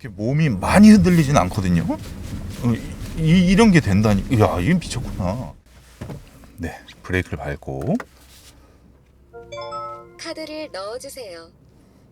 몸이 많이 흔들리진 않거든요. 이런 게 된다니. 야, 이건 미쳤구나. 네, 브레이크를 밟고. 카드를 넣어주세요.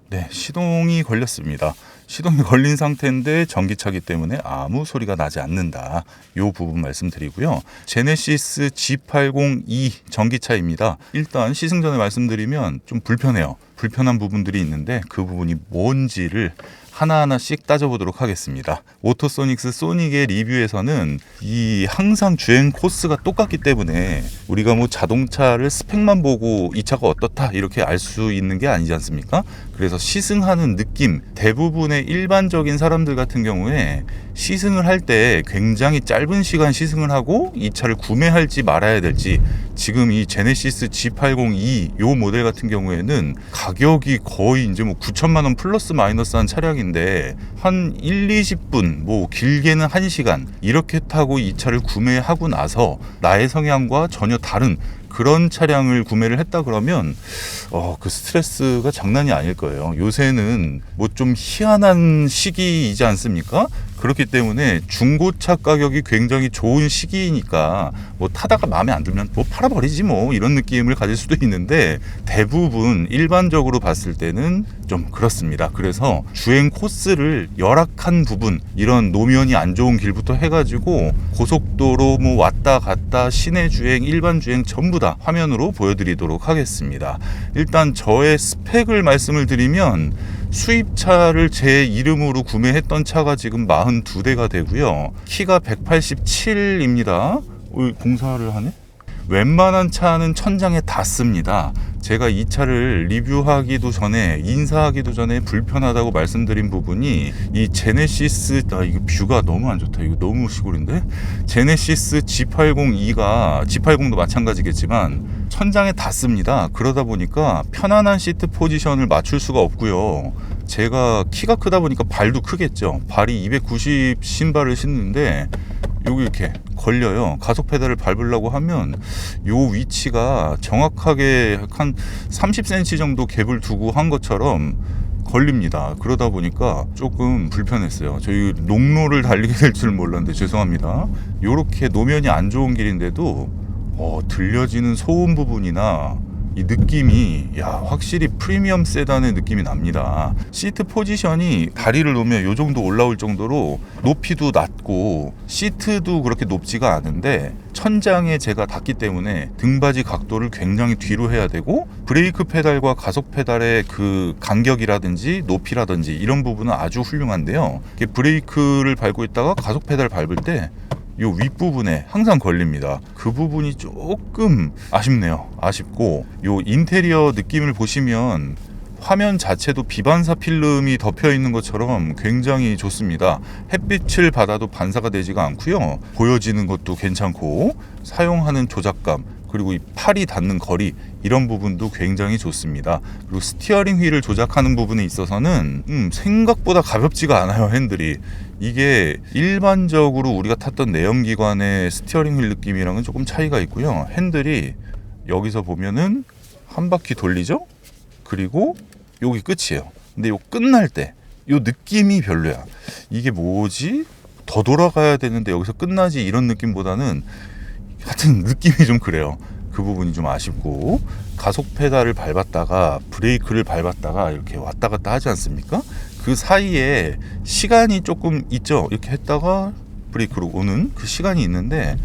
네, 시동이 걸렸습니다. 시동이 걸린 상태인데 전기차기 때문에 아무 소리가 나지 않는다. 이 부분 말씀드리고요. 제네시스 G80E 전기차입니다. 일단 시승 전에 말씀드리면 좀 불편해요. 불편한 부분들이 있는데 그 부분이 뭔지를 하나하나씩 따져보도록 하겠습니다. 오토소닉스 소닉의 리뷰에서는 이 항상 주행 코스가 똑같기 때문에 우리가 뭐 자동차를 스펙만 보고 이 차가 어떻다 이렇게 알 수 있는 게 아니지 않습니까? 그래서 시승하는 느낌, 대부분의 일반적인 사람들 같은 경우에 시승을 할 때 굉장히 짧은 시간 시승을 하고 이 차를 구매할지 말아야 될지, 지금 이 제네시스 G80E 요 모델 같은 경우에는 가격이 거의 이제 뭐 9천만 원 플러스 마이너스 한 차량인데 한 1, 20분 뭐 길게는 1시간 이렇게 타고 이 차를 구매하고 나서 나의 성향과 전혀 다른 그런 차량을 구매를 했다 그러면 그 스트레스가 장난이 아닐 거예요. 요새는 뭐 좀 희한한 시기이지 않습니까? 그렇기 때문에 중고차 가격이 굉장히 좋은 시기이니까 뭐 타다가 마음에 안 들면 뭐 팔아버리지 뭐 이런 느낌을 가질 수도 있는데 대부분 일반적으로 봤을 때는 좀 그렇습니다. 그래서 주행 코스를 열악한 부분, 이런 노면이 안 좋은 길부터 해가지고 고속도로 뭐 왔다 갔다 시내 주행, 일반 주행 전부 다 화면으로 보여드리도록 하겠습니다. 일단 저의 스펙을 말씀을 드리면 수입차를 제 이름으로 구매했던 차가 지금 42대가 되고요. 키가 187입니다. 공사를 하네? 웬만한 차는 천장에 닿습니다. 제가 이 차를 리뷰하기도 전에, 인사하기도 전에 불편하다고 말씀드린 부분이 이 제네시스, 이거 뷰가 너무 안 좋다. 이거 너무 시골인데? 제네시스 G80E가, G80도 마찬가지겠지만 천장에 닿습니다. 그러다 보니까 편안한 시트 포지션을 맞출 수가 없고요. 제가 키가 크다 보니까 발도 크겠죠. 발이 290 신발을 신는데 여기 이렇게 걸려요. 가속 페달을 밟으려고 하면 요 위치가 정확하게 한 30cm 정도 갭을 두고 한 것처럼 걸립니다. 그러다 보니까 조금 불편했어요. 저희 농로를 달리게 될 줄 몰랐는데 죄송합니다. 요렇게 노면이 안 좋은 길인데도 들려지는 소음 부분이나 이 느낌이 확실히 프리미엄 세단의 느낌이 납니다. 시트 포지션이 다리를 놓으면 요 정도 올라올 정도로 높이도 낮고 시트도 그렇게 높지가 않은데 천장에 제가 닿기 때문에 등받이 각도를 굉장히 뒤로 해야 되고 브레이크 페달과 가속 페달의 그 간격이라든지 높이라든지 이런 부분은 아주 훌륭한데요. 브레이크를 밟고 있다가 가속 페달 밟을 때 요 윗부분에 항상 걸립니다. 그 부분이 조금 아쉽네요. 아쉽고 요 인테리어 느낌을 보시면 화면 자체도 비반사 필름이 덮여 있는 것처럼 굉장히 좋습니다. 햇빛을 받아도 반사가 되지가 않고요. 보여지는 것도 괜찮고 사용하는 조작감, 그리고 이 팔이 닿는 거리, 이런 부분도 굉장히 좋습니다. 그리고 스티어링 휠을 조작하는 부분에 있어서는 생각보다 가볍지가 않아요. 핸들이 이게 일반적으로 우리가 탔던 내연기관의 스티어링 휠 느낌이랑은 조금 차이가 있고요. 핸들이 여기서 보면은 한 바퀴 돌리죠. 그리고 여기 끝이에요. 근데 요 끝날 때 요 느낌이 별로야. 이게 뭐지? 더 돌아가야 되는데 여기서 끝나지, 이런 느낌보다는 하여튼 느낌이 좀 그래요. 그 부분이 좀 아쉽고, 가속 페달을 밟았다가 브레이크를 밟았다가 이렇게 왔다 갔다 하지 않습니까? 그 사이에 시간이 조금 있죠. 이렇게 했다가 브레이크로 오는 그 시간이 있는데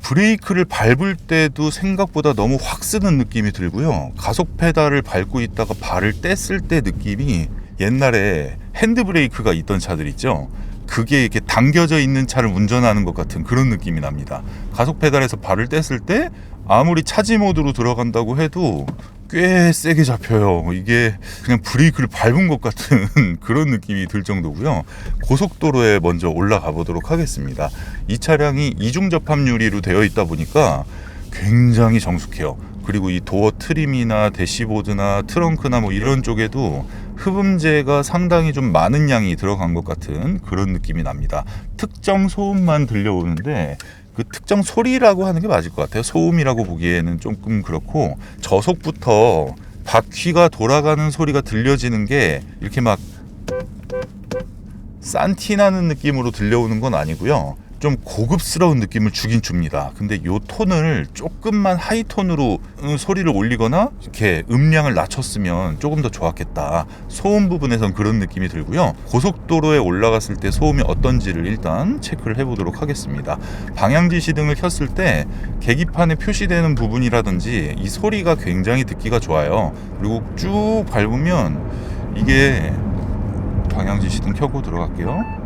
브레이크를 밟을 때도 생각보다 너무 확 쓰는 느낌이 들고요. 가속 페달을 밟고 있다가 발을 뗐을 때 느낌이 옛날에 핸드브레이크가 있던 차들 있죠. 그게 이렇게 당겨져 있는 차를 운전하는 것 같은 그런 느낌이 납니다. 가속 페달에서 발을 뗐을 때 아무리 차지 모드로 들어간다고 해도 꽤 세게 잡혀요. 이게 그냥 브레이크를 밟은 것 같은 그런 느낌이 들 정도고요. 고속도로에 먼저 올라가 보도록 하겠습니다. 이 차량이 이중 접합 유리로 되어 있다 보니까 굉장히 정숙해요. 그리고 이 도어 트림이나 대시보드나 트렁크나 뭐 이런 쪽에도 흡음재가 상당히 좀 많은 양이 들어간 것 같은 그런 느낌이 납니다. 특정 소음만 들려오는데 그 특정 소리라고 하는 게 맞을 것 같아요. 소음이라고 보기에는 조금 그렇고, 저속부터 바퀴가 돌아가는 소리가 들려지는 게 이렇게 막 싼티나는 느낌으로 들려오는 건 아니고요. 좀 고급스러운 느낌을 주긴 줍니다. 근데 요 톤을 조금만 하이톤으로 소리를 올리거나 이렇게 음량을 낮췄으면 조금 더 좋았겠다. 소음 부분에선 그런 느낌이 들고요. 고속도로에 올라갔을 때 소음이 어떤지를 일단 체크를 해보도록 하겠습니다. 방향 지시등을 켰을 때 계기판에 표시되는 부분이라든지 이 소리가 굉장히 듣기가 좋아요. 그리고 쭉 밟으면 이게 방향 지시등 켜고 들어갈게요.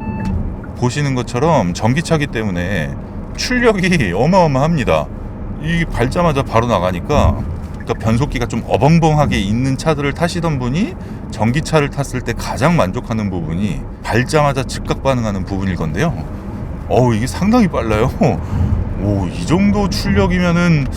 보시는 것처럼 전기차기 때문에 출력이 어마어마합니다. 이 밟자마자 바로 나가니까, 그러니까 변속기가 좀 어벙벙하게 있는 차들을 타시던 분이 전기차를 탔을 때 가장 만족하는 부분이 밟자마자 즉각 반응하는 부분일 건데요. 이게 상당히 빨라요. 이 정도 출력이면은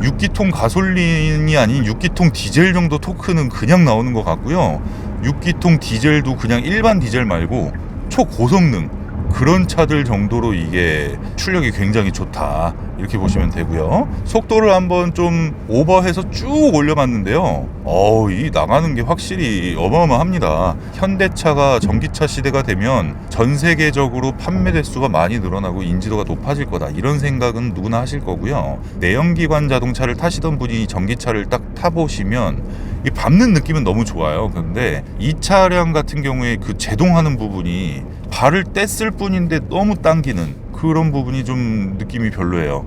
6기통 가솔린이 아닌 6기통 디젤 정도 토크는 그냥 나오는 것 같고요. 6기통 디젤도 그냥 일반 디젤 말고 초고성능 그런 차들 정도로 이게 출력이 굉장히 좋다, 이렇게 보시면 되고요. 속도를 한번 좀 오버해서 쭉 올려봤는데요. 이 나가는 게 확실히 어마어마합니다. 현대차가 전기차 시대가 되면 전 세계적으로 판매 대수가 많이 늘어나고 인지도가 높아질 거다, 이런 생각은 누구나 하실 거고요. 내연기관 자동차를 타시던 분이 전기차를 딱 타보시면 이 밟는 느낌은 너무 좋아요. 근데 이 차량 같은 경우에 그 제동하는 부분이 발을 뗐을 뿐인데 너무 당기는 그런 부분이 좀 느낌이 별로예요.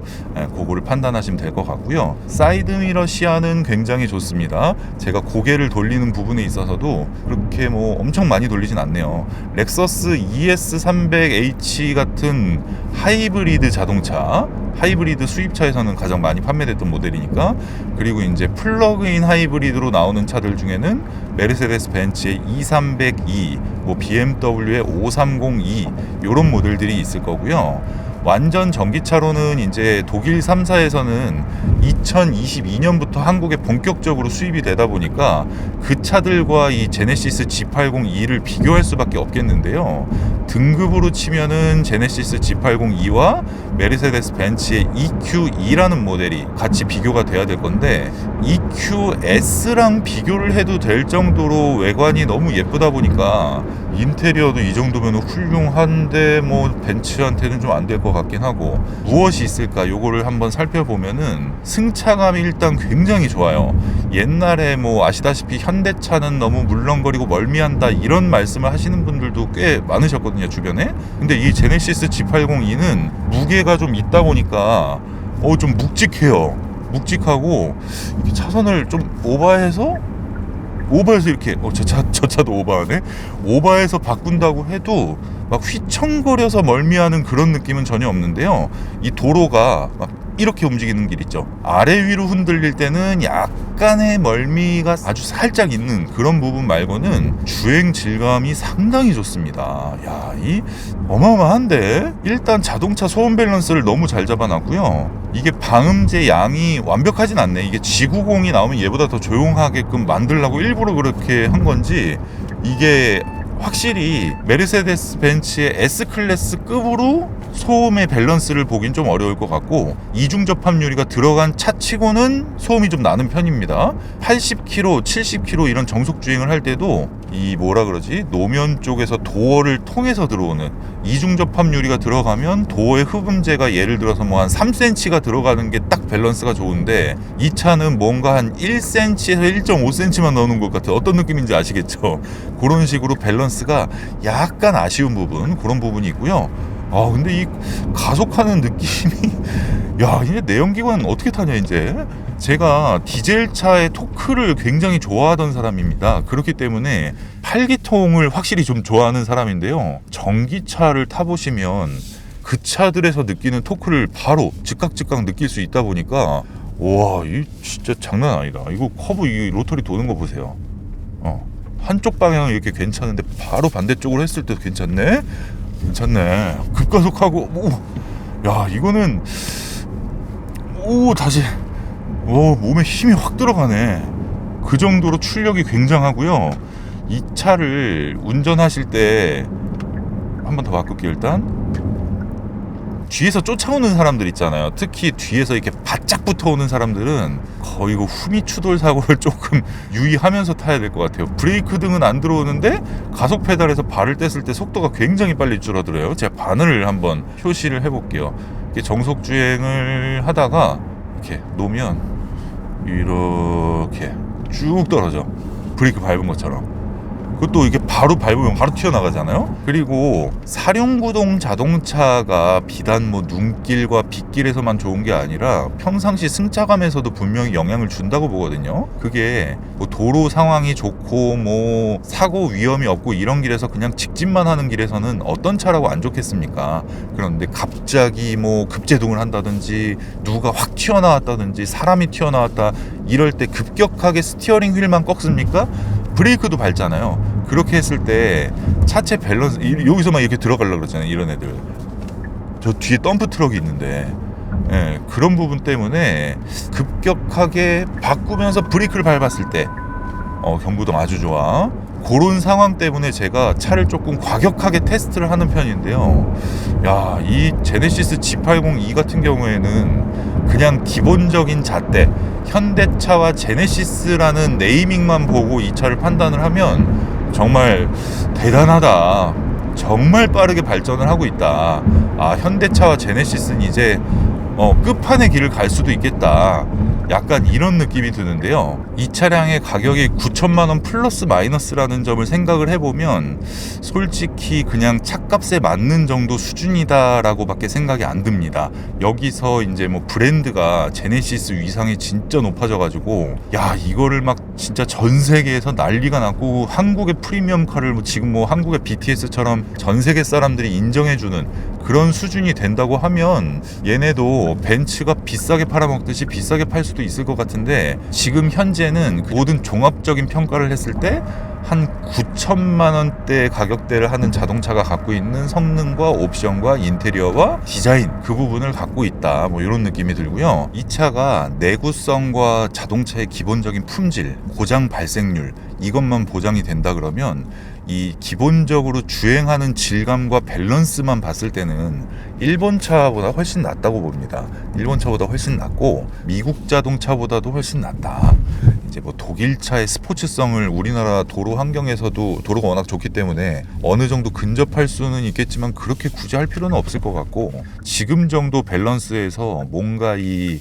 그거를 판단하시면 될 것 같고요. 사이드미러 시야는 굉장히 좋습니다. 제가 고개를 돌리는 부분에 있어서도 그렇게 뭐 엄청 많이 돌리진 않네요. 렉서스 ES300H 같은 하이브리드 자동차, 하이브리드 수입차에서는 가장 많이 판매됐던 모델이니까. 그리고 이제 플러그인 하이브리드로 나오는 차들 중에는 메르세데스 벤츠의 E300E, 뭐 BMW의 530E 이런 모델들이 있을 거고요. 완전 전기차로는 이제 독일 3사에서는 2022년부터 한국에 본격적으로 수입이 되다 보니까 그 차들과 이 제네시스 G80E를 비교할 수밖에 없겠는데요. 등급으로 치면은 제네시스 G80E와 메르세데스 벤츠의 EQE라는 모델이 같이 비교가 돼야 될 건데, EQS랑 비교를 해도 될 정도로 외관이 너무 예쁘다 보니까 인테리어도 이 정도면 훌륭한데 뭐 벤츠한테는 좀 안 될 것 같긴 하고, 무엇이 있을까 요거를 한번 살펴보면은 승차감이 일단 굉장히 좋아요. 옛날에 뭐 아시다시피 현대차는 너무 물렁거리고 멀미한다 이런 말씀을 하시는 분들도 꽤 많으셨거든요, 주변에. 근데 이 제네시스 G80E는 무게가 좀 있다 보니까 좀 묵직해요. 묵직하고 이렇게 차선을 좀 오버해서 이렇게 저 차도 오버하네. 오버해서 바꾼다고 해도 막 휘청거려서 멀미하는 그런 느낌은 전혀 없는데요. 이 도로가 막 이렇게 움직이는 길 있죠. 아래 위로 흔들릴 때는 약간의 멀미가 아주 살짝 있는 그런 부분 말고는 주행 질감이 상당히 좋습니다. 야, 이 어마어마한데? 일단 자동차 소음 밸런스를 너무 잘 잡아놨고요. 이게 방음제 양이 완벽하진 않네. 이게 G90이 나오면 얘보다 더 조용하게끔 만들려고 일부러 그렇게 한 건지, 이게 확실히 메르세데스 벤츠의 S클래스급으로 소음의 밸런스를 보긴 좀 어려울 것 같고, 이중 접합유리가 들어간 차치고는 소음이 좀 나는 편입니다. 80km, 70km 이런 정속 주행을 할 때도 이 노면 쪽에서 도어를 통해서 들어오는 이중 접합유리가 들어가면 도어의 흡음재가 예를 들어서 뭐 한 3cm가 들어가는 게 딱 밸런스가 좋은데, 이 차는 뭔가 한 1cm에서 1.5cm만 넣는 것 같아요. 어떤 느낌인지 아시겠죠? 그런 식으로 밸런스가 약간 아쉬운 부분, 그런 부분이 있고요. 근데 이 가속하는 느낌이 야, 이제 내연기관 어떻게 타냐 이제. 제가 디젤차의 토크를 굉장히 좋아하던 사람입니다. 그렇기 때문에 8기통을 확실히 좀 좋아하는 사람인데요. 전기차를 타보시면 그 차들에서 느끼는 토크를 바로 즉각 느낄 수 있다 보니까, 와, 이 진짜 장난 아니다. 이거 커브 이 로터리 도는 거 보세요. 한쪽 방향은 이렇게 괜찮은데 바로 반대쪽으로 했을 때도 괜찮네. 급가속하고, 야, 이거는 다시 몸에 힘이 확 들어가네. 그 정도로 출력이 굉장하고요. 이 차를 운전하실 때 한 번 더 바꿀게요. 일단 뒤에서 쫓아오는 사람들 있잖아요. 특히 뒤에서 이렇게 바짝 붙어오는 사람들은 거의 그 후미 추돌 사고를 조금 유의하면서 타야 될 것 같아요. 브레이크 등은 안 들어오는데 가속 페달에서 발을 뗐을 때 속도가 굉장히 빨리 줄어들어요. 제가 바늘을 한번 표시를 해볼게요. 이렇게 정속 주행을 하다가 이렇게 놓으면 이렇게 쭉 떨어져. 브레이크 밟은 것처럼. 그것도 이게 바로 밟으면 바로 튀어나가잖아요. 그리고 사륜구동 자동차가 비단 뭐 눈길과 빗길에서만 좋은 게 아니라 평상시 승차감에서도 분명히 영향을 준다고 보거든요. 그게 뭐 도로 상황이 좋고 뭐 사고 위험이 없고 이런 길에서 그냥 직진만 하는 길에서는 어떤 차라고 안 좋겠습니까? 그런데 갑자기 뭐 급제동을 한다든지 누가 확 튀어나왔다든지 사람이 튀어나왔다 이럴 때 급격하게 스티어링 휠만 꺾습니까? 브레이크도 밟잖아요. 그렇게 했을 때 차체 밸런스 여기서만 이렇게 들어가려고 그러잖아요. 이런 애들 저 뒤에 덤프 트럭이 있는데 그런 부분 때문에 급격하게 바꾸면서 브레이크를 밟았을 때 경부등 아주 좋아. 그런 상황 때문에 제가 차를 조금 과격하게 테스트를 하는 편인데요. 야, 이 제네시스 G80E 같은 경우에는 그냥 기본적인 잣대 현대차와 제네시스라는 네이밍만 보고 이 차를 판단을 하면 정말 대단하다. 정말 빠르게 발전을 하고 있다. 아, 현대차와 제네시스는 이제 끝판의 길을 갈 수도 있겠다. 약간 이런 느낌이 드는데요. 이 차량의 가격이 9천만 원 플러스 마이너스라는 점을 생각을 해보면 솔직히 그냥 차값에 맞는 정도 수준이다라고 밖에 생각이 안 듭니다. 여기서 이제 뭐 브랜드가 제네시스 위상이 진짜 높아져가지고 야, 이거를 막 진짜 전 세계에서 난리가 났고 한국의 프리미엄카를 지금 뭐 한국의 BTS처럼 전 세계 사람들이 인정해주는 그런 수준이 된다고 하면 얘네도 벤츠가 비싸게 팔아먹듯이 비싸게 팔 수도 있을 것 같은데 지금 현재는 모든 종합적인 평가를 했을 때 한 9천만 원대 가격대를 하는 자동차가 갖고 있는 성능과 옵션과 인테리어와 디자인 그 부분을 갖고 있다. 뭐 이런 느낌이 들고요. 이 차가 내구성과 자동차의 기본적인 품질, 고장 발생률 이것만 보장이 된다 그러면 이 기본적으로 주행하는 질감과 밸런스만 봤을 때는 일본 차보다 훨씬 낫다고 봅니다. 일본 차보다 훨씬 낫고 미국 자동차보다도 훨씬 낫다. 이제 뭐 독일 차의 스포츠성을 우리나라 도로 환경에서도 도로가 워낙 좋기 때문에 어느 정도 근접할 수는 있겠지만 그렇게 굳이 할 필요는 없을 것 같고 지금 정도 밸런스에서 뭔가 이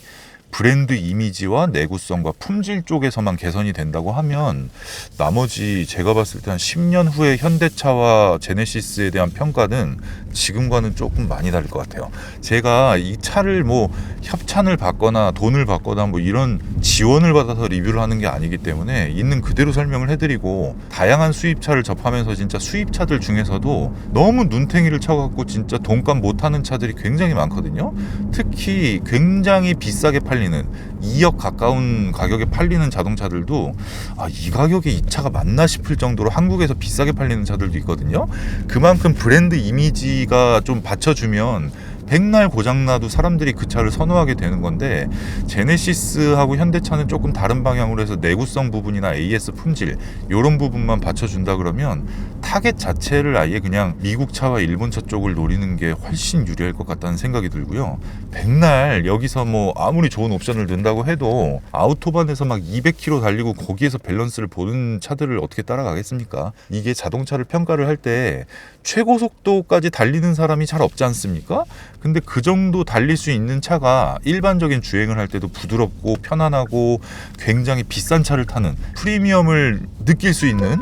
브랜드 이미지와 내구성과 품질 쪽에서만 개선이 된다고 하면 나머지 제가 봤을 때 한 10년 후에 현대차와 제네시스에 대한 평가는 지금과는 조금 많이 다를 것 같아요. 제가 이 차를 뭐 협찬을 받거나 돈을 받거나 뭐 이런 지원을 받아서 리뷰를 하는 게 아니기 때문에 있는 그대로 설명을 해드리고 다양한 수입차를 접하면서 진짜 수입차들 중에서도 너무 눈탱이를 쳐갖고 진짜 돈값 못하는 차들이 굉장히 많거든요. 특히 굉장히 비싸게 팔리는 2억 가까운 가격에 팔리는 자동차들도 이 가격에 이 차가 맞나 싶을 정도로 한국에서 비싸게 팔리는 차들도 있거든요. 그만큼 브랜드 이미지가 좀 받쳐주면 백날 고장나도 사람들이 그 차를 선호하게 되는 건데 제네시스하고 현대차는 조금 다른 방향으로 해서 내구성 부분이나 AS 품질 이런 부분만 받쳐준다 그러면 타겟 자체를 아예 그냥 미국 차와 일본 차 쪽을 노리는 게 훨씬 유리할 것 같다는 생각이 들고요. 백날 여기서 뭐 아무리 좋은 옵션을 든다고 해도 아우토반에서 막 200km 달리고 거기에서 밸런스를 보는 차들을 어떻게 따라가겠습니까? 이게 자동차를 평가를 할 때 최고 속도까지 달리는 사람이 잘 없지 않습니까? 근데 그 정도 달릴 수 있는 차가 일반적인 주행을 할 때도 부드럽고 편안하고 굉장히 비싼 차를 타는 프리미엄을 느낄 수 있는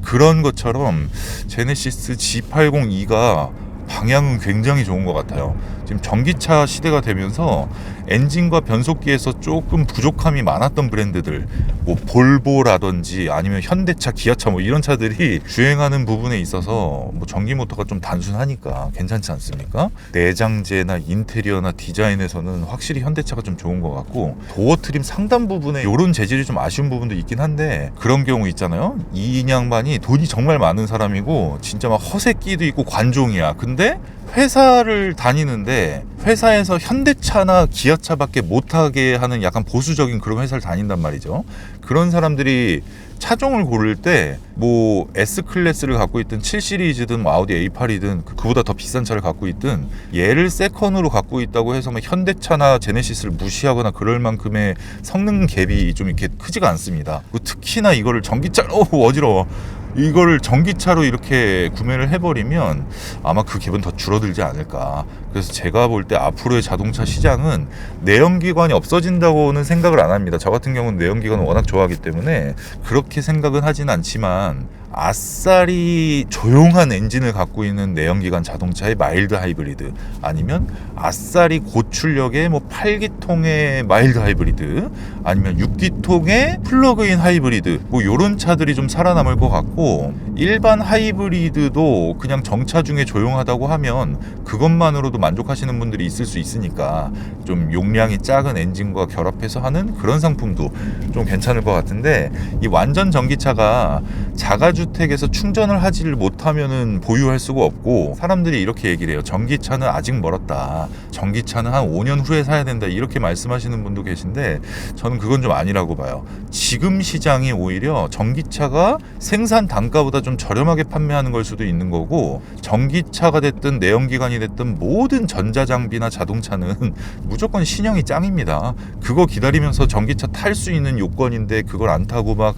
그런 것처럼 제네시스 G80E가 방향은 굉장히 좋은 것 같아요. 지금 전기차 시대가 되면서 엔진과 변속기에서 조금 부족함이 많았던 브랜드들 뭐 볼보라든지 아니면 현대차, 기아차 뭐 이런 차들이 주행하는 부분에 있어서 뭐 전기 모터가 좀 단순하니까 괜찮지 않습니까? 내장재나 인테리어나 디자인에서는 확실히 현대차가 좀 좋은 것 같고 도어 트림 상단 부분에 이런 재질이 좀 아쉬운 부분도 있긴 한데 그런 경우 있잖아요. 이 양반이 돈이 정말 많은 사람이고 진짜 막 허세끼도 있고 관종이야. 근데 회사를 다니는데 회사에서 현대차나 기아차밖에 못하게 하는 약간 보수적인 그런 회사를 다닌단 말이죠. 그런 사람들이 차종을 고를 때 뭐 S클래스를 갖고 있든 7시리즈든 뭐 아우디 A8이든 그보다 더 비싼 차를 갖고 있든 얘를 세컨으로 갖고 있다고 해서 뭐 현대차나 제네시스를 무시하거나 그럴 만큼의 성능 갭이 좀 이렇게 크지가 않습니다. 특히나 이거를 전기차로 어지러워. 이거를 전기차로 이렇게 구매를 해버리면 아마 그 갭은 더 줄어들지 않을까. 그래서 제가 볼 때 앞으로의 자동차 시장은 내연기관이 없어진다고는 생각을 안 합니다. 저 같은 경우는 내연기관을 워낙 좋아하기 때문에 그렇게 생각은 하진 않지만 아싸리 조용한 엔진을 갖고 있는 내연기관 자동차의 마일드 하이브리드, 아니면 아싸리 고출력의 뭐 8기통의 마일드 하이브리드, 아니면 6기통의 플러그인 하이브리드, 뭐 요런 차들이 좀 살아남을 것 같고, 일반 하이브리드도 그냥 정차 중에 조용하다고 하면 그것만으로도 만족하시는 분들이 있을 수 있으니까 좀 용량이 작은 엔진과 결합해서 하는 그런 상품도 좀 괜찮을 것 같은데, 이 완전 전기차가 자가주택에서 충전을 하지를 못하면은 보유할 수가 없고, 사람들이 이렇게 얘기를 해요. 전기차는 아직 멀었다. 전기차는 한 5년 후에 사야 된다. 이렇게 말씀하시는 분도 계신데 저는 그건 좀 아니라고 봐요. 지금 시장이 오히려 전기차가 생산 단가보다 좀 저렴하게 판매하는 걸 수도 있는 거고, 전기차가 됐든 내연기관이 됐든 모든 전자장비나 자동차는 무조건 신형이 짱입니다. 그거 기다리면서 전기차 탈 수 있는 요건인데 그걸 안 타고 막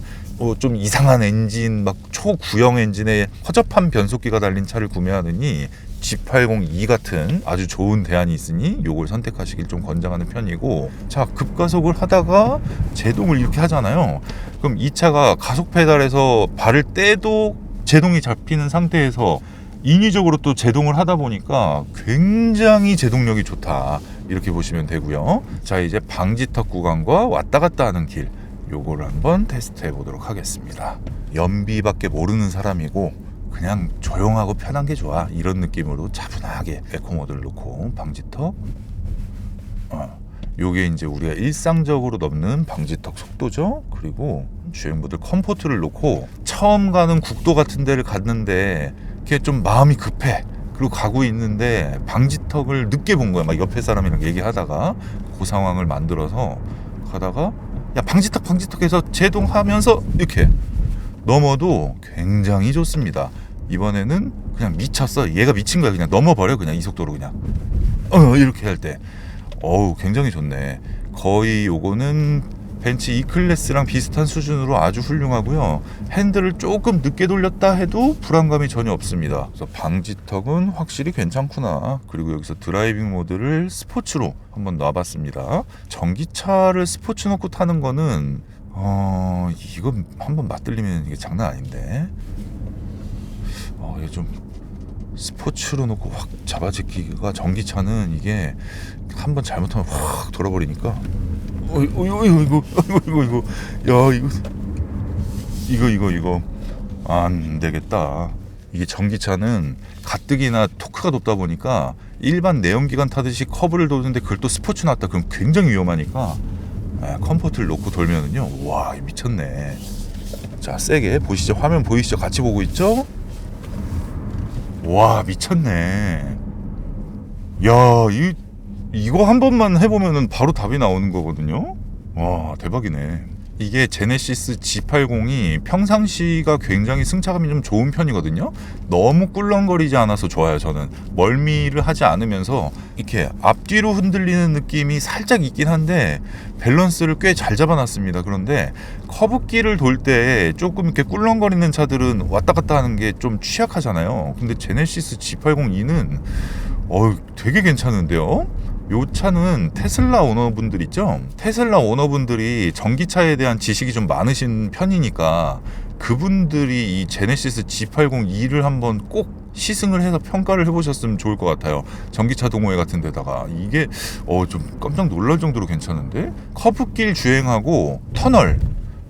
좀 이상한 엔진, 막 초구형 엔진에 허접한 변속기가 달린 차를 구매하느니 G80E 같은 아주 좋은 대안이 있으니 요걸 선택하시길 좀 권장하는 편이고, 자, 급가속을 하다가 제동을 이렇게 하잖아요. 그럼 이 차가 가속 페달에서 발을 떼도 제동이 잡히는 상태에서 인위적으로 또 제동을 하다 보니까 굉장히 제동력이 좋다, 이렇게 보시면 되고요. 자, 이제 방지턱 구간과 왔다 갔다 하는 길, 요거를 한번 테스트 해보도록 하겠습니다. 연비밖에 모르는 사람이고 그냥 조용하고 편한 게 좋아, 이런 느낌으로 차분하게 에코 모드를 놓고 방지턱, 요게 이제 우리가 일상적으로 넘는 방지턱 속도죠. 그리고 주행 모드 컴포트를 놓고 처음 가는 국도 같은 데를 갔는데 이렇게 좀 마음이 급해, 그리고 가고 있는데 방지턱을 늦게 본 거야. 막 옆에 사람이랑 얘기하다가 그 상황을 만들어서 가다가 야, 방지턱에서 제동하면서 이렇게 넘어도 굉장히 좋습니다. 이번에는 그냥 미쳤어. 얘가 미친 거야. 그냥 넘어버려. 그냥 이 속도로 그냥 이렇게 할 때 어우, 굉장히 좋네. 거의 요거는 벤츠 E클래스랑 비슷한 수준으로 아주 훌륭하고요. 핸들을 조금 늦게 돌렸다 해도 불안감이 전혀 없습니다. 그래서 방지턱은 확실히 괜찮구나. 그리고 여기서 드라이빙 모드를 스포츠로 한번 놔봤습니다. 전기차를 스포츠 놓고 타는 거는 이거 한번 맛들리면 이게 장난 아닌데. 이게 좀 스포츠로 놓고 확 잡아제끼기가, 전기차는 이게 한번 잘못하면 확 돌아버리니까. 이거 안 되겠다. 이게 전기차는 가뜩이나 토크가 높다 보니까 일반 내연기관 타듯이 커브를 도는데 그걸 또 스포츠 놨다 그럼 굉장히 위험하니까 컴포트를 놓고 돌면은요, 와, 미쳤네. 자, 세게 보시죠. 화면 보이시죠? 같이 보고 있죠? 와, 미쳤네. 야, 이거 한 번만 해보면은 바로 답이 나오는 거거든요. 와, 대박이네. 이게 제네시스 G80이 평상시가 굉장히 승차감이 좀 좋은 편이거든요. 너무 꿀렁거리지 않아서 좋아요. 저는 멀미를 하지 않으면서 이렇게 앞뒤로 흔들리는 느낌이 살짝 있긴 한데 밸런스를 꽤 잘 잡아놨습니다. 그런데 커브길을 돌 때 조금 이렇게 꿀렁거리는 차들은 왔다 갔다 하는 게 좀 취약하잖아요. 근데 제네시스 G80E는 되게 괜찮은데요. 요 차는 테슬라 오너분들 있죠? 테슬라 오너분들이 전기차에 대한 지식이 좀 많으신 편이니까 그분들이 이 제네시스 G80E를 한번 꼭 시승을 해서 평가를 해보셨으면 좋을 것 같아요. 전기차 동호회 같은 데다가. 이게 좀 깜짝 놀랄 정도로 괜찮은데? 커브길 주행하고 터널,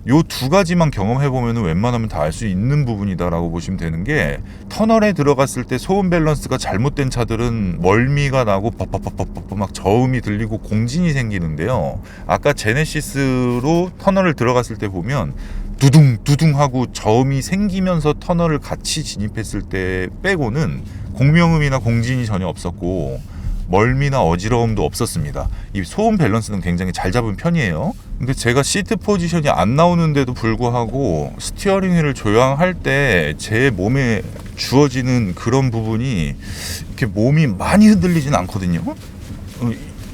요 두 가지만 경험해보면 웬만하면 다 알 수 있는 부분이다라고 보시면 되는 게, 터널에 들어갔을 때 소음 밸런스가 잘못된 차들은 멀미가 나고 뻑뻑뻑뻑뻑 막 저음이 들리고 공진이 생기는데요. 아까 제네시스로 터널을 들어갔을 때 보면 두둥두둥하고 저음이 생기면서 터널을 같이 진입했을 때 빼고는 공명음이나 공진이 전혀 없었고 멀미나 어지러움도 없었습니다. 이 소음 밸런스는 굉장히 잘 잡은 편이에요. 근데 제가 시트 포지션이 안 나오는데도 불구하고 스티어링 휠을 조향할 때 제 몸에 주어지는 그런 부분이 이렇게 몸이 많이 흔들리진 않거든요.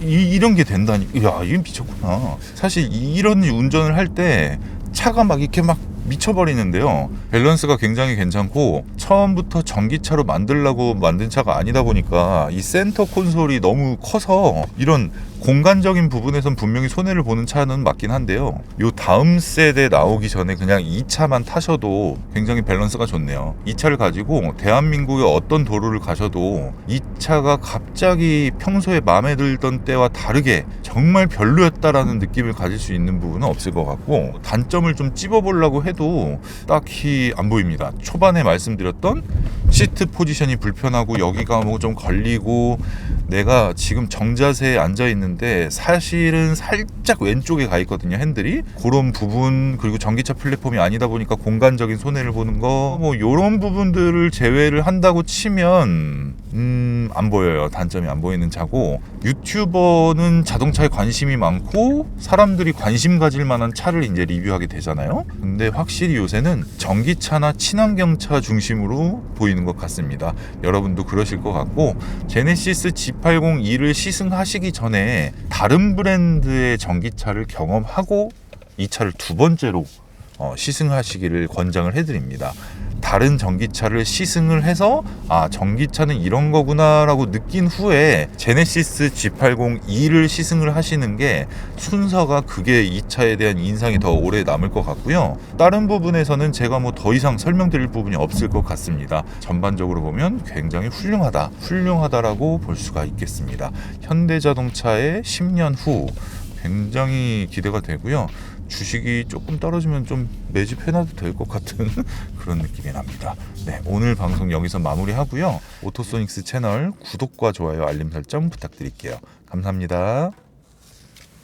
이런 게 된다니. 야, 이건 미쳤구나. 사실 이런 운전을 할 때 차가 막 이렇게 막 미쳐버리는데요. 밸런스가 굉장히 괜찮고 처음부터 전기차로 만들려고 만든 차가 아니다 보니까 이 센터 콘솔이 너무 커서 이런 공간적인 부분에선 분명히 손해를 보는 차는 맞긴 한데요. 요 다음 세대 나오기 전에 그냥 이 차만 타셔도 굉장히 밸런스가 좋네요. 이 차를 가지고 대한민국의 어떤 도로를 가셔도 이 차가 갑자기 평소에 마음에 들던 때와 다르게 정말 별로였다라는 느낌을 가질 수 있는 부분은 없을 것 같고, 단점을 좀 찝어보려고 해도 딱히 안 보입니다. 초반에 말씀드렸던 시트 포지션이 불편하고 여기가 뭐 좀 걸리고 내가 지금 정자세에 앉아 있는데 사실은 살짝 왼쪽에 가 있거든요, 핸들이. 그런 부분, 그리고 전기차 플랫폼이 아니다 보니까 공간적인 손해를 보는 거, 뭐 이런 부분들을 제외를 한다고 치면 안 보여요. 단점이 안 보이는 차고, 유튜버는 자동차에 관심이 많고 사람들이 관심 가질 만한 차를 이제 리뷰하게 되잖아요. 근데 확실히 요새는 전기차나 친환경차 중심으로 보이는 것 같습니다. 여러분도 그러실 것 같고, 제네시스 G80E를 시승하시기 전에 다른 브랜드의 전기차를 경험하고 이 차를 두 번째로 시승하시기를 권장을 해드립니다. 다른 전기차를 시승을 해서 전기차는 이런 거구나 라고 느낀 후에 제네시스 G80E를 시승을 하시는 게 순서가, 그게 이 차에 대한 인상이 더 오래 남을 것 같고요. 다른 부분에서는 제가 뭐 더 이상 설명드릴 부분이 없을 것 같습니다. 전반적으로 보면 굉장히 훌륭하다라고 볼 수가 있겠습니다. 현대자동차의 10년 후 굉장히 기대가 되고요. 주식이 조금 떨어지면 좀 매집해놔도 될 것 같은 그런 느낌이 납니다. 네, 오늘 방송 여기서 마무리하고요. 오토소닉스 채널 구독과 좋아요, 알림 설정 부탁드릴게요. 감사합니다.